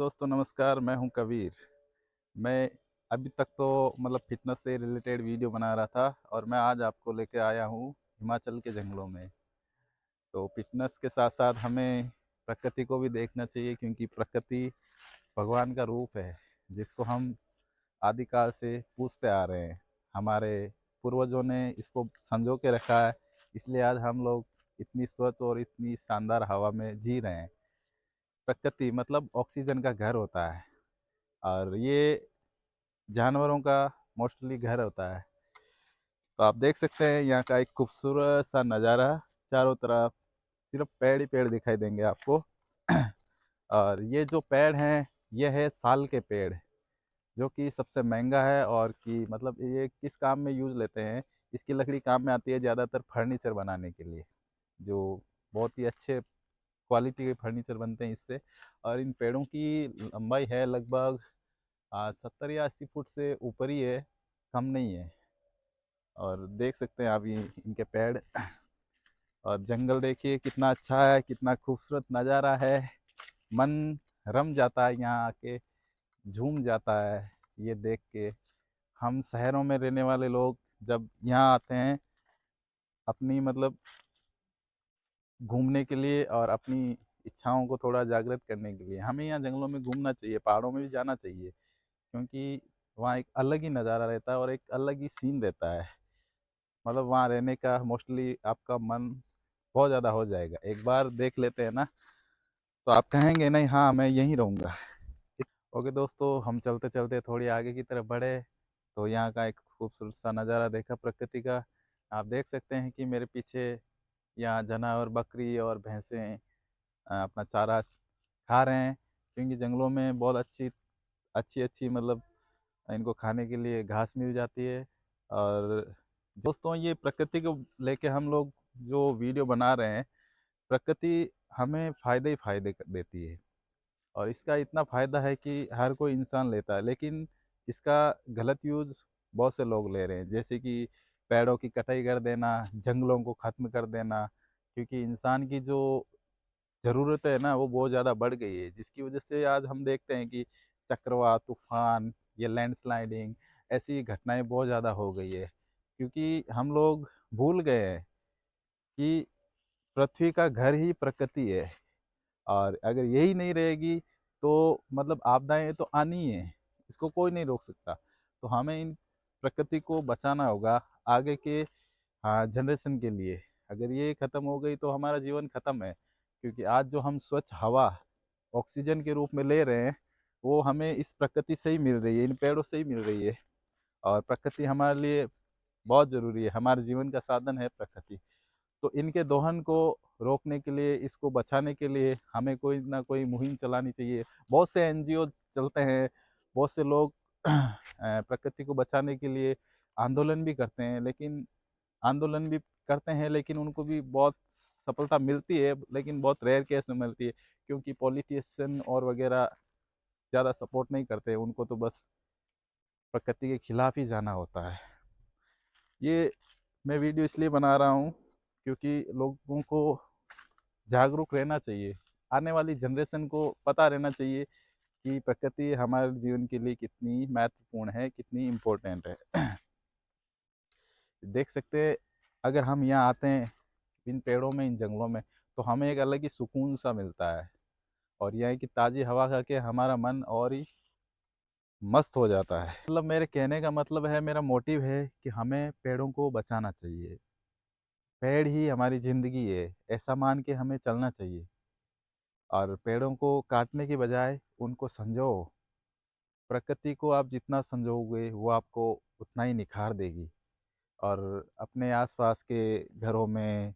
दोस्तों नमस्कार, मैं हूं कबीर। मैं अभी तक तो फ़िटनेस से रिलेटेड वीडियो बना रहा था और मैं आज आपको लेके आया हूं हिमाचल के जंगलों में। तो फ़िटनेस के साथ-साथ हमें प्रकृति को भी देखना चाहिए क्योंकि प्रकृति भगवान का रूप है, जिसको हम आदिकाल से पूजते आ रहे हैं। हमारे पूर्वजों ने इसको संजो के रखा है, इसलिए आज हम लोग इतनी स्वच्छ और इतनी शानदार हवा में जी रहे हैं। प्रकृति ऑक्सीजन का घर होता है और ये जानवरों का मोस्टली घर होता है। तो आप देख सकते हैं यहाँ का एक खूबसूरत सा नज़ारा। चारों तरफ सिर्फ पेड़ ही पेड़ दिखाई देंगे आपको। और ये जो पेड़ हैं, ये है साल के पेड़, जो कि सबसे महंगा है और कि ये किस काम में यूज़ लेते हैं। इसकी लकड़ी काम में आती है ज़्यादातर फर्नीचर बनाने के लिए, जो बहुत ही अच्छे क्वालिटी के फर्नीचर बनते हैं इससे। और इन पेड़ों की लंबाई है लगभग 70 या 80 फुट से ऊपर ही है, कम नहीं है। और देख सकते हैं आप ये इनके पेड़। और जंगल देखिए कितना अच्छा है, कितना खूबसूरत नज़ारा है। मन रम जाता है यहाँ आके, झूम जाता है ये देख के। हम शहरों में रहने वाले लोग जब यहाँ आते हैं अपनी घूमने के लिए और अपनी इच्छाओं को थोड़ा जागृत करने के लिए, हमें यहाँ जंगलों में घूमना चाहिए, पहाड़ों में भी जाना चाहिए, क्योंकि वहाँ एक अलग ही नज़ारा रहता है और एक अलग ही सीन रहता है। वहाँ रहने का मोस्टली आपका मन बहुत ज़्यादा हो जाएगा। एक बार देख लेते हैं ना, तो आप कहेंगे नहीं, हाँ मैं यहीं रहूँगा। ओके दोस्तों, हम चलते चलते थोड़ी आगे की तरफ बढ़े तो यहाँ का एक खूबसूरत सा नज़ारा देखा प्रकृति का। आप देख सकते हैं कि मेरे पीछे यहाँ जानवर, बकरी और भैंसें अपना चारा खा रहे हैं, क्योंकि जंगलों में बहुत अच्छी अच्छी अच्छी इनको खाने के लिए घास मिल जाती है। और दोस्तों, ये प्रकृति को लेके हम लोग जो वीडियो बना रहे हैं, प्रकृति हमें फ़ायदे ही फ़ायदे देती है। और इसका इतना फ़ायदा है कि हर कोई इंसान लेता है, लेकिन इसका गलत यूज़ बहुत से लोग ले रहे हैं, जैसे कि पेड़ों की कटाई कर देना, जंगलों को ख़त्म कर देना। क्योंकि इंसान की जो ज़रूरत है ना, वो बहुत ज़्यादा बढ़ गई है, जिसकी वजह से आज हम देखते हैं कि चक्रवात, तूफान, ये लैंडस्लाइडिंग, ऐसी घटनाएं बहुत ज़्यादा हो गई है। क्योंकि हम लोग भूल गए हैं कि पृथ्वी का घर ही प्रकृति है। और अगर यही नहीं रहेगी तो आपदाएं तो आनी ही है, इसको कोई नहीं रोक सकता। तो हमें इन प्रकृति को बचाना होगा आगे के जनरेशन के लिए। अगर ये ख़त्म हो गई तो हमारा जीवन ख़त्म है, क्योंकि आज जो हम स्वच्छ हवा ऑक्सीजन के रूप में ले रहे हैं, वो हमें इस प्रकृति से ही मिल रही है, इन पेड़ों से ही मिल रही है। और प्रकृति हमारे लिए बहुत ज़रूरी है, हमारे जीवन का साधन है प्रकृति। तो इनके दोहन को रोकने के लिए, इसको बचाने के लिए हमें कोई ना कोई मुहिम चलानी चाहिए। बहुत से एनजीओ चलते हैं, बहुत से लोग प्रकृति को बचाने के लिए आंदोलन भी करते हैं, लेकिन उनको भी बहुत सफलता मिलती है, लेकिन बहुत रेयर केस में मिलती है, क्योंकि पॉलिटिशियन और वगैरह ज़्यादा सपोर्ट नहीं करते, उनको तो बस प्रकृति के खिलाफ ही जाना होता है। ये मैं वीडियो इसलिए बना रहा हूँ क्योंकि लोगों को जागरूक रहना चाहिए, आने वाली जनरेशन को पता रहना चाहिए कि प्रकृति हमारे जीवन के लिए कितनी महत्वपूर्ण है, कितनी इम्पोर्टेंट है। देख सकते हैं, अगर हम यहाँ आते हैं इन पेड़ों में, इन जंगलों में, तो हमें एक अलग ही सुकून सा मिलता है। और यहाँ की ताज़ी हवा खा के हमारा मन और ही मस्त हो जाता है। मेरे कहने का मतलब है, मेरा मोटिव है कि हमें पेड़ों को बचाना चाहिए। पेड़ ही हमारी ज़िंदगी है, ऐसा मान के हमें चलना चाहिए। और पेड़ों को काटने की बजाय उनको संजो। प्रकृति को आप जितना संजोगे वो आपको उतना ही निखार देगी। और अपने आसपास के घरों में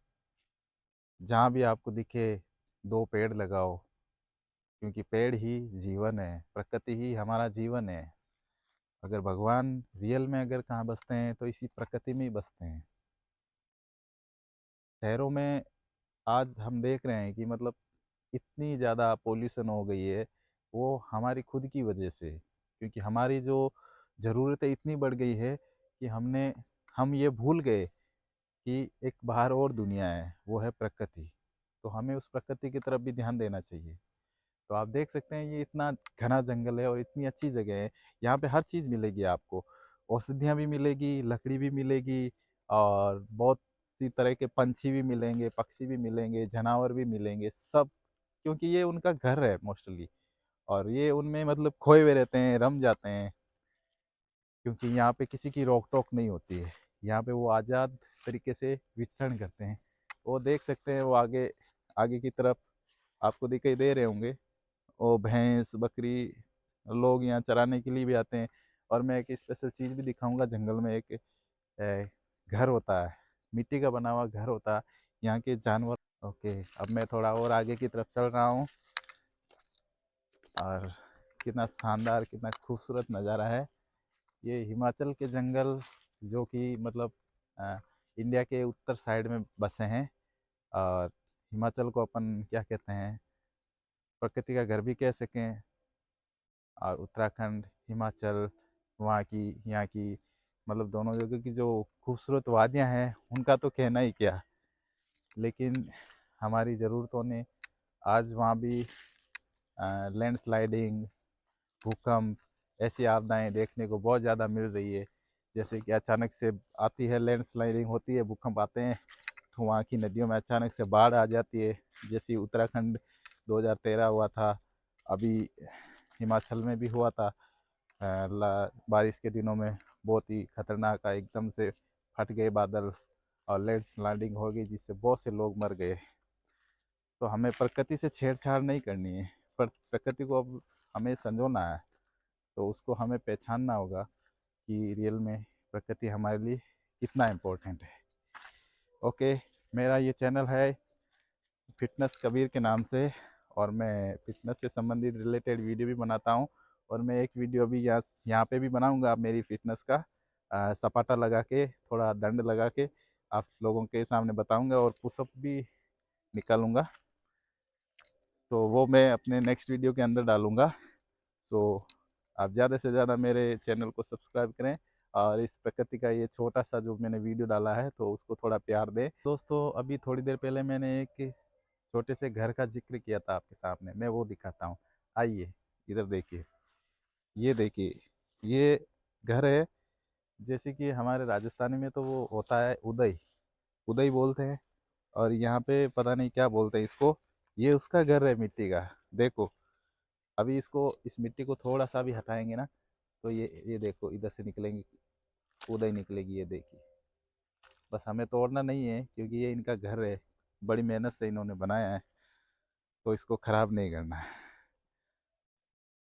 जहाँ भी आपको दिखे, 2 पेड़ लगाओ, क्योंकि पेड़ ही जीवन है, प्रकृति ही हमारा जीवन है। अगर भगवान रियल में अगर कहाँ बसते हैं तो इसी प्रकृति में ही बसते हैं। शहरों में आज हम देख रहे हैं कि इतनी ज़्यादा पोल्यूशन हो गई है, वो हमारी खुद की वजह से। क्योंकि हमारी जो ज़रूरतें इतनी बढ़ गई है कि हम ये भूल गए कि एक बाहर और दुनिया है, वो है प्रकृति। तो हमें उस प्रकृति की तरफ भी ध्यान देना चाहिए। तो आप देख सकते हैं ये इतना घना जंगल है और इतनी अच्छी जगह है। यहाँ पे हर चीज़ मिलेगी आपको, औषधियाँ भी मिलेगी, लकड़ी भी मिलेगी, और बहुत सी तरह के पंछी भी मिलेंगे, पक्षी भी मिलेंगे, जानवर भी मिलेंगे, सब। क्योंकि ये उनका घर है मोस्टली, और ये उनमें मतलब खोए हुए रहते हैं, रम जाते हैं, क्योंकि यहाँ पे किसी की रोक टोक नहीं होती है। यहाँ पे वो आज़ाद तरीके से विचरण करते हैं। वो देख सकते हैं, वो आगे आगे की तरफ आपको दिखाई दे रहे होंगे, वो भैंस बकरी लोग यहाँ चराने के लिए भी आते हैं। और मैं एक स्पेशल चीज़ भी दिखाऊंगा, जंगल में एक घर होता है, मिट्टी का बना हुआ घर होता है यहाँ के जानवर। ओके, अब मैं थोड़ा और आगे की तरफ चल रहा हूँ, और कितना शानदार, कितना खूबसूरत नज़ारा है। ये हिमाचल के जंगल, जो कि मतलब अ, इंडिया के उत्तर साइड में बसे हैं। और हिमाचल को अपन क्या कहते हैं, प्रकृति का घर भी कह सकें। और उत्तराखंड, हिमाचल, वहाँ की यहाँ की मतलब दोनों जगह की जो खूबसूरत वादियाँ हैं, उनका तो कहना ही क्या। लेकिन हमारी ज़रूरतों ने आज वहाँ भी लैंडस्लाइडिंग, भूकंप, ऐसी आपदाएं देखने को बहुत ज़्यादा मिल रही है। जैसे कि अचानक से आती है, लैंडस्लाइडिंग होती है, भूकंप आते हैं, तो वहाँ की नदियों में अचानक से बाढ़ आ जाती है। जैसे उत्तराखंड 2013 हुआ था, अभी हिमाचल में भी हुआ था। बारिश के दिनों में बहुत ही खतरनाक, एकदम से फट गए बादल और लैंडस्लाइडिंग हो गई, जिससे बहुत से लोग मर गए। तो हमें प्रकृति से छेड़छाड़ नहीं करनी है, पर प्रकृति को अब हमें संजोना है। तो उसको हमें पहचानना होगा कि रियल में प्रकृति हमारे लिए कितना इम्पोर्टेंट है। ओके, मेरा ये चैनल है फिटनेस कबीर के नाम से, और मैं फिटनेस से संबंधित रिलेटेड वीडियो भी बनाता हूँ। और मैं एक वीडियो भी यहाँ पे भी बनाऊँगा मेरी फिटनेस का, सपाटा लगा के, थोड़ा दंड लगा के आप लोगों के सामने बताऊँगा, और पुशअप भी निकालूँगा। तो वो मैं अपने नेक्स्ट वीडियो के अंदर डालूँगा। सो आप ज़्यादा से ज़्यादा मेरे चैनल को सब्सक्राइब करें, और इस प्रकृति का ये छोटा सा जो मैंने वीडियो डाला है, तो उसको थोड़ा प्यार दें। दोस्तों, अभी थोड़ी देर पहले मैंने एक छोटे से घर का जिक्र किया था आपके सामने, मैं वो दिखाता हूँ। आइए, इधर देखिए, ये देखिए, ये घर है। जैसे कि हमारे राजस्थानी में तो वो होता है उदय, उदय बोलते हैं, और यहाँ पे पता नहीं क्या बोलते हैं इसको। ये उसका घर है मिट्टी का। देखो, अभी इसको, इस मिट्टी को थोड़ा सा भी हटाएंगे ना, तो ये देखो, इधर से निकलेंगे, उदय निकलेगी, ये देखिए। बस हमें तोड़ना नहीं है, क्योंकि ये इनका घर है, बड़ी मेहनत से इन्होंने बनाया है, तो इसको ख़राब नहीं करना है।